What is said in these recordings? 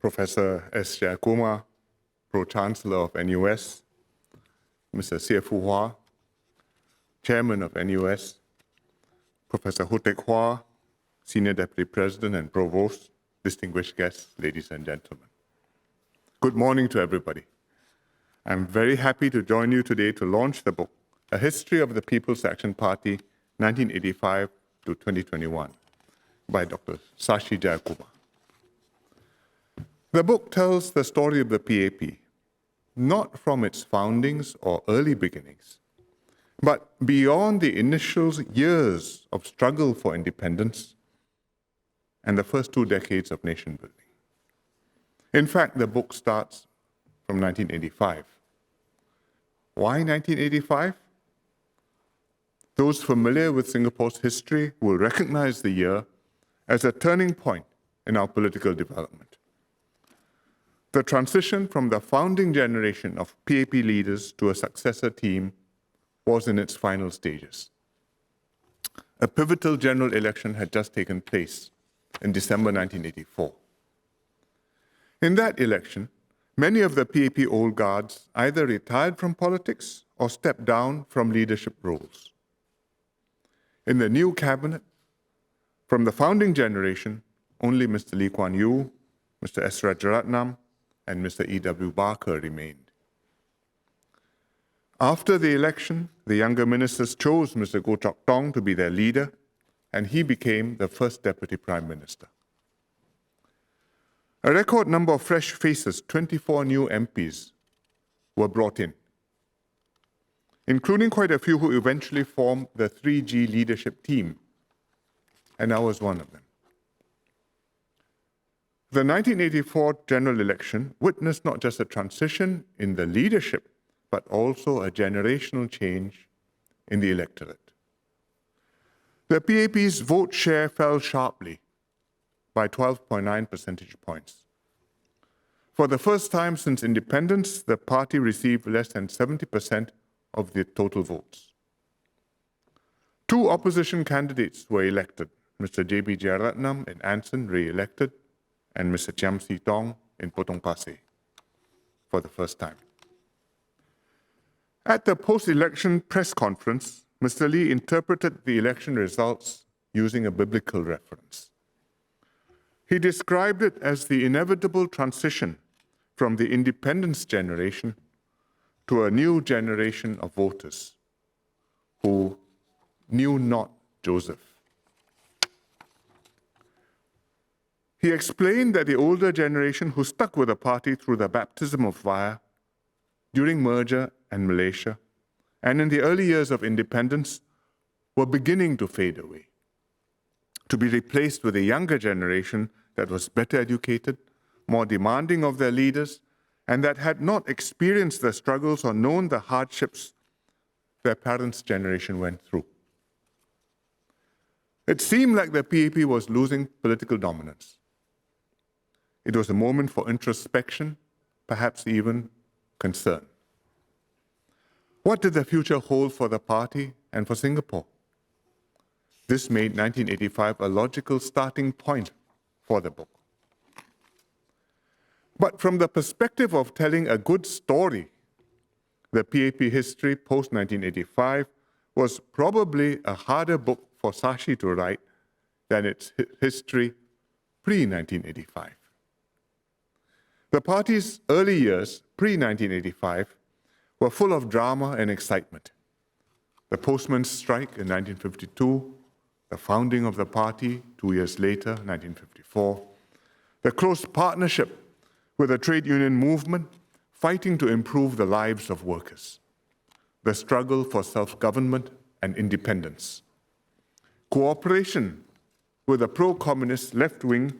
Professor S. Jayakumar, Pro-Chancellor of NUS, Mr. Sia Fu Hua, Chairman of NUS, Professor Ho Teck Hua, Senior Deputy President and Provost, distinguished guests, ladies and gentlemen. Good morning to everybody. I'm very happy to join you today to launch the book, A History of the People's Action Party, 1985 to 2021, by Dr. Sashi Jayakumar. The book tells the story of the PAP, not from its foundings or early beginnings, but beyond the initial years of struggle for independence and the first 2 decades of nation building. In fact, the book starts from 1985. Why 1985? Those familiar with Singapore's history will recognize the year as a turning point in our political development. The transition from the founding generation of PAP leaders to a successor team was in its final stages. A pivotal general election had just taken place in December 1984. In that election, many of the PAP old guards either retired from politics or stepped down from leadership roles. In the new cabinet, from the founding generation, only Mr. Lee Kuan Yew, Mr. S. Rajaratnam, and Mr. E.W. Barker remained. After the election, the younger ministers chose Mr. Goh Chok Tong to be their leader, and he became the first Deputy Prime Minister. A record number of fresh faces, 24 new MPs, were brought in, including quite a few who eventually formed the 3G leadership team, and I was one of them. The 1984 general election witnessed not just a transition in the leadership, but also a generational change in the electorate. The PAP's vote share fell sharply by 12.9 percentage points. For the first time since independence, the party received less than 70% of the total votes. 2 opposition candidates were elected, Mr. J.B. Jeyaretnam in Anson, re-elected, and Mr. Chiam See Tong in Potong Pasir for the first time. At the post-election press conference, Mr. Lee interpreted the election results using a biblical reference. He described it as the inevitable transition from the independence generation to a new generation of voters who knew not Joseph. He explained that the older generation who stuck with the party through the baptism of fire, during merger and Malaysia, and in the early years of independence, were beginning to fade away, to be replaced with a younger generation that was better educated, more demanding of their leaders, and that had not experienced the struggles or known the hardships their parents' generation went through. It seemed like the PAP was losing political dominance. It was a moment for introspection, perhaps even concern. What did the future hold for the party and for Singapore? This made 1985 a logical starting point for the book. But from the perspective of telling a good story, the PAP history post-1985 was probably a harder book for Sashi to write than its history pre-1985. The party's early years, pre-1985, were full of drama and excitement. The postman's strike in 1952, the founding of the party 2 years later, 1954, the close partnership with the trade union movement, fighting to improve the lives of workers, the struggle for self-government and independence, cooperation with the pro-communist left wing,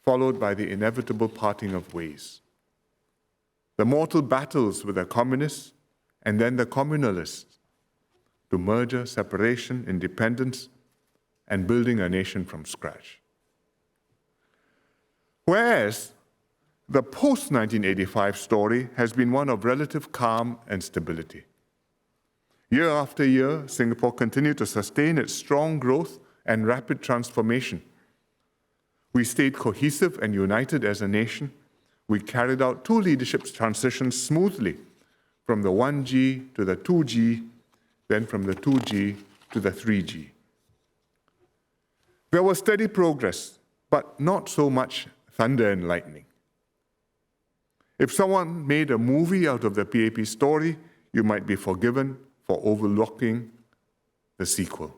followed by the inevitable parting of ways, the mortal battles with the communists and then the communalists to merger, separation, independence, and building a nation from scratch. Whereas the post-1985 story has been one of relative calm and stability. Year after year, Singapore continued to sustain its strong growth and rapid transformation, We stayed cohesive and united as a nation. We carried out two leadership transitions smoothly, from the 1G to the 2G, then from the 2G to the 3G. There was steady progress, but not so much thunder and lightning. If someone made a movie out of the PAP story, you might be forgiven for overlooking the sequel.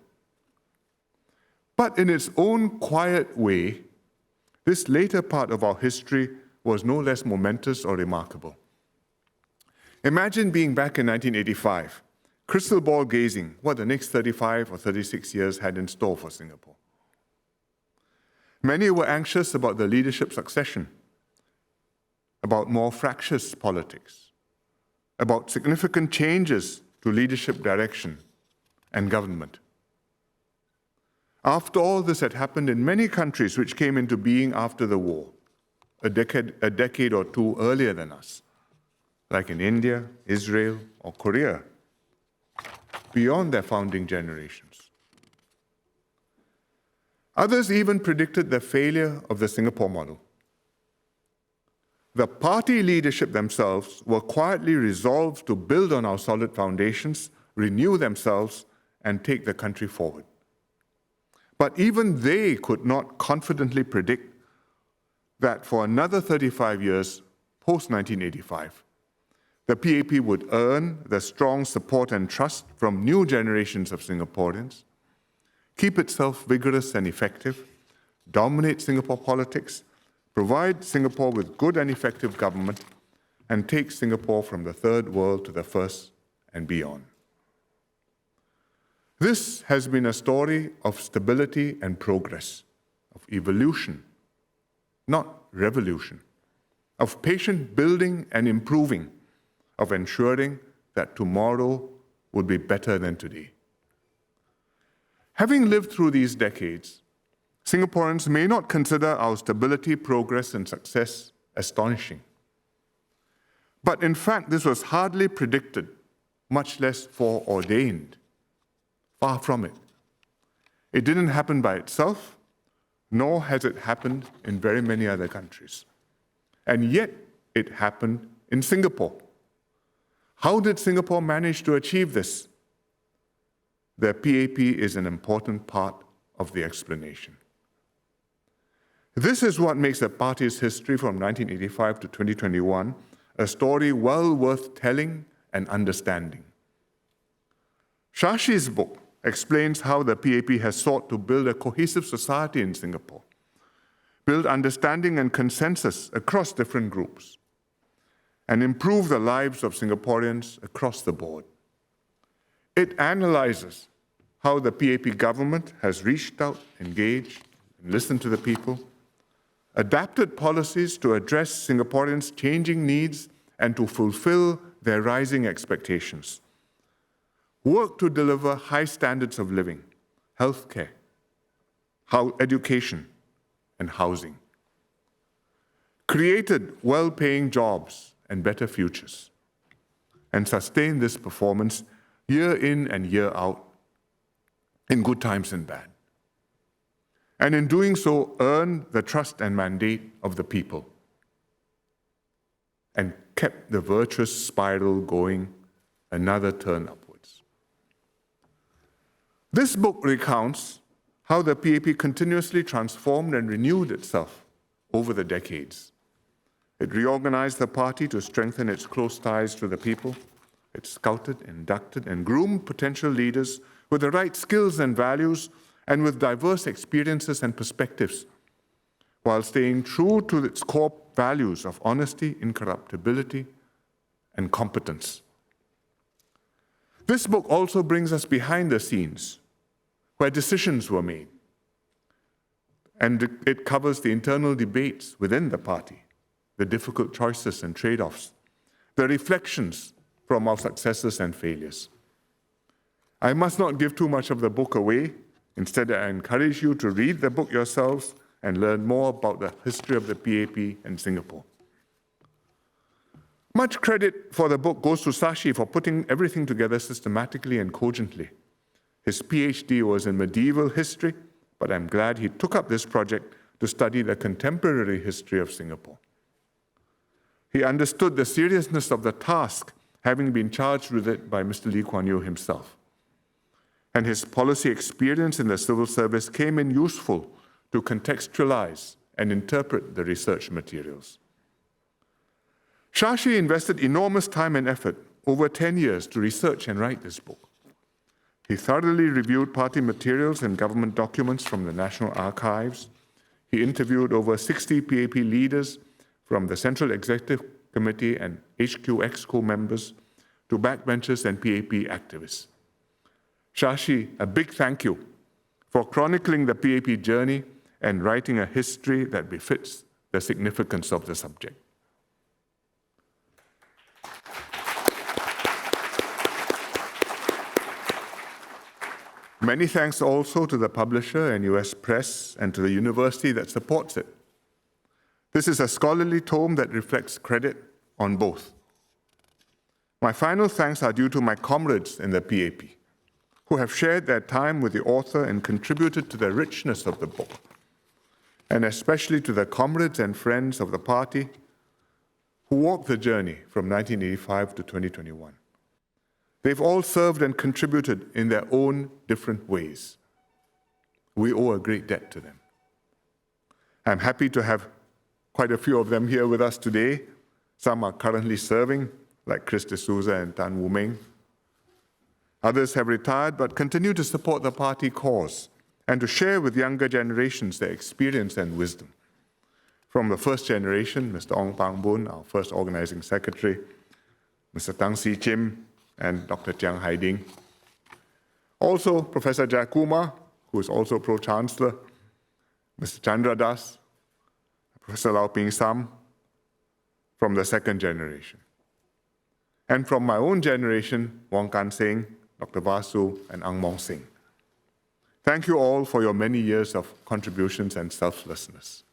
But in its own quiet way, this later part of our history was no less momentous or remarkable. Imagine being back in 1985, crystal ball gazing what the next 35 or 36 years had in store for Singapore. Many were anxious about the leadership succession, about more fractious politics, about significant changes to leadership direction and government. After all this had happened in many countries which came into being after the war, a decade or two earlier than us, like in India, Israel, or Korea, beyond their founding generations. Others even predicted the failure of the Singapore model. The party leadership themselves were quietly resolved to build on our solid foundations, renew themselves, and take the country forward. But even they could not confidently predict that for another 35 years, post-1985, the PAP would earn the strong support and trust from new generations of Singaporeans, keep itself vigorous and effective, dominate Singapore politics, provide Singapore with good and effective government, and take Singapore from the third world to the first and beyond. This has been a story of stability and progress, of evolution, not revolution, of patient building and improving, of ensuring that tomorrow will be better than today. Having lived through these decades, Singaporeans may not consider our stability, progress, and success astonishing. But in fact, this was hardly predicted, much less foreordained. Far from it. It didn't happen by itself, nor has it happened in very many other countries. And yet, it happened in Singapore. How did Singapore manage to achieve this? The PAP is an important part of the explanation. This is what makes the party's history from 1985 to 2021 a story well worth telling and understanding. Shashi's book explains how the PAP has sought to build a cohesive society in Singapore, build understanding and consensus across different groups, and improve the lives of Singaporeans across the board. It analyzes how the PAP government has reached out, engaged, and listened to the people, adapted policies to address Singaporeans' changing needs and to fulfill their rising expectations, work to deliver high standards of living, healthcare, education, and housing, created well-paying jobs and better futures, and sustained this performance year in and year out, in good times and bad. And in doing so, earned the trust and mandate of the people, and kept the virtuous spiral going another turn upwards. This book recounts how the PAP continuously transformed and renewed itself over the decades. It reorganized the party to strengthen its close ties to the people. It scouted, inducted, and groomed potential leaders with the right skills and values and with diverse experiences and perspectives, while staying true to its core values of honesty, incorruptibility, and competence. This book also brings us behind the scenes, where decisions were made, and it covers the internal debates within the party, the difficult choices and trade-offs, the reflections from our successes and failures. I must not give too much of the book away. Instead, I encourage you to read the book yourselves and learn more about the history of the PAP and Singapore. Much credit for the book goes to Sashi for putting everything together systematically and cogently. His PhD was in medieval history, but I'm glad he took up this project to study the contemporary history of Singapore. He understood the seriousness of the task, having been charged with it by Mr. Lee Kuan Yew himself. And his policy experience in the civil service came in useful to contextualize and interpret the research materials. Shashi invested enormous time and effort over 10 years to research and write this book. He thoroughly reviewed party materials and government documents from the National Archives. He interviewed over 60 PAP leaders, from the Central Executive Committee and HQ Exco members to backbenchers and PAP activists. Shashi, a big thank you for chronicling the PAP journey and writing a history that befits the significance of the subject. Many thanks also to the publisher and US Press and to the university that supports it. This is a scholarly tome that reflects credit on both. My final thanks are due to my comrades in the PAP, who have shared their time with the author and contributed to the richness of the book, and especially to the comrades and friends of the party who walked the journey from 1985 to 2021. They've all served and contributed in their own different ways. We owe a great debt to them. I'm happy to have quite a few of them here with us today. Some are currently serving, like Chris D'Souza and Tan Wu Meng. Others have retired but continue to support the party cause and to share with younger generations their experience and wisdom. From the first generation, Mr. Ong Pang Boon, our first organizing secretary, Mr. Tang Si Chim, and Dr. Chiang Hai Ding. Also, Professor Jayakumar, who is also Pro-Chancellor, Mr. Chandra Das, Professor Lau Ping Sam, from the second generation. And from my own generation, Wong Kan Seng, Dr. Vasu, and Ang Mong Sing. Thank you all for your many years of contributions and selflessness.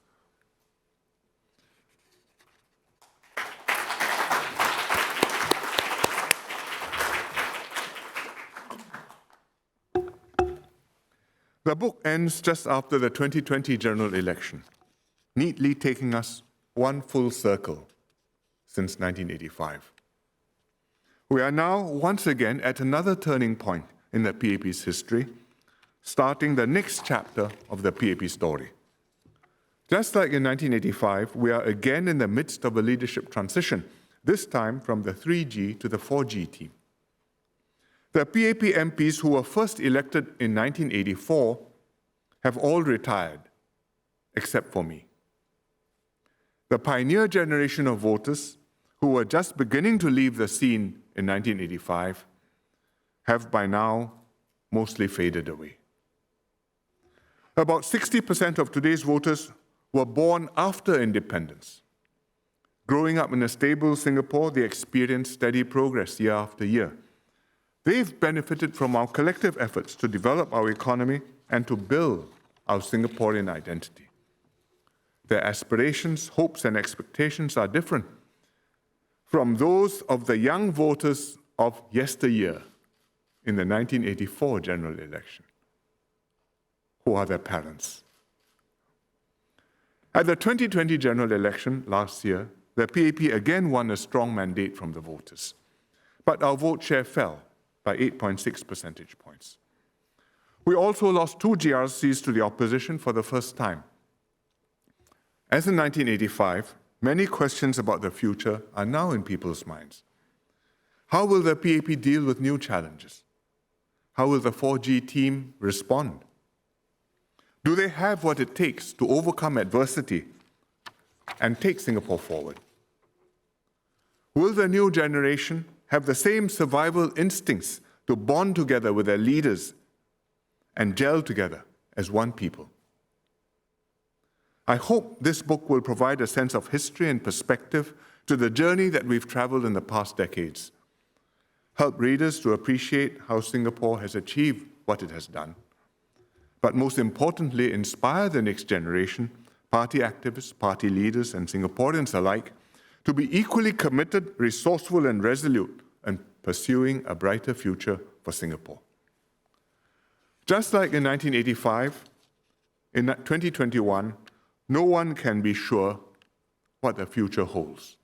The book ends just after the 2020 general election, neatly taking us one full circle since 1985. We are now once again at another turning point in the PAP's history, starting the next chapter of the PAP story. Just like in 1985, we are again in the midst of a leadership transition, this time from the 3G to the 4G team. The PAP MPs who were first elected in 1984 have all retired, except for me. The pioneer generation of voters who were just beginning to leave the scene in 1985 have by now mostly faded away. About 60% of today's voters were born after independence. Growing up in a stable Singapore, they experienced steady progress year after year. They've benefited from our collective efforts to develop our economy and to build our Singaporean identity. Their aspirations, hopes, and expectations are different from those of the young voters of yesteryear in the 1984 general election, who are their parents. At the 2020 general election last year, the PAP again won a strong mandate from the voters, but our vote share fell by 8.6 percentage points. We also lost 2 GRCs to the opposition for the first time. As in 1985, many questions about the future are now in people's minds. How will the PAP deal with new challenges? How will the 4G team respond? Do they have what it takes to overcome adversity and take Singapore forward? Will the new generation have the same survival instincts to bond together with their leaders and gel together as one people? I hope this book will provide a sense of history and perspective to the journey that we've traveled in the past decades, help readers to appreciate how Singapore has achieved what it has done, but most importantly, inspire the next generation, party activists, party leaders, and Singaporeans alike, to be equally committed, resourceful, and resolute in pursuing a brighter future for Singapore. Just like in 1985, in 2021, no one can be sure what the future holds.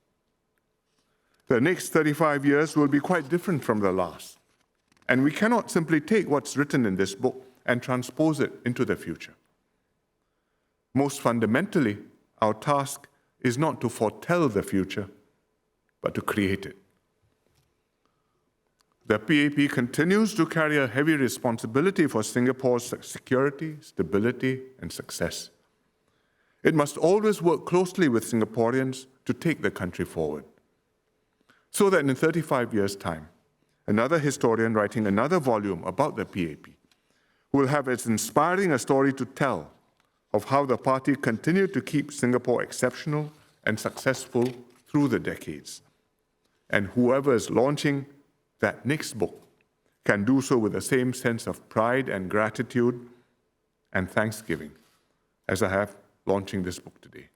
The next 35 years will be quite different from the last, and we cannot simply take what's written in this book and transpose it into the future. Most fundamentally, our task is not to foretell the future, but to create it. The PAP continues to carry a heavy responsibility for Singapore's security, stability, and success. It must always work closely with Singaporeans to take the country forward, so that in 35 years' time, another historian writing another volume about the PAP will have as inspiring a story to tell of how the party continued to keep Singapore exceptional and successful through the decades. And whoever is launching that next book can do so with the same sense of pride and gratitude and thanksgiving as I have launching this book today.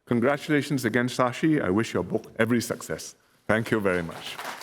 Congratulations again, Sashi. I wish your book every success. Thank you very much.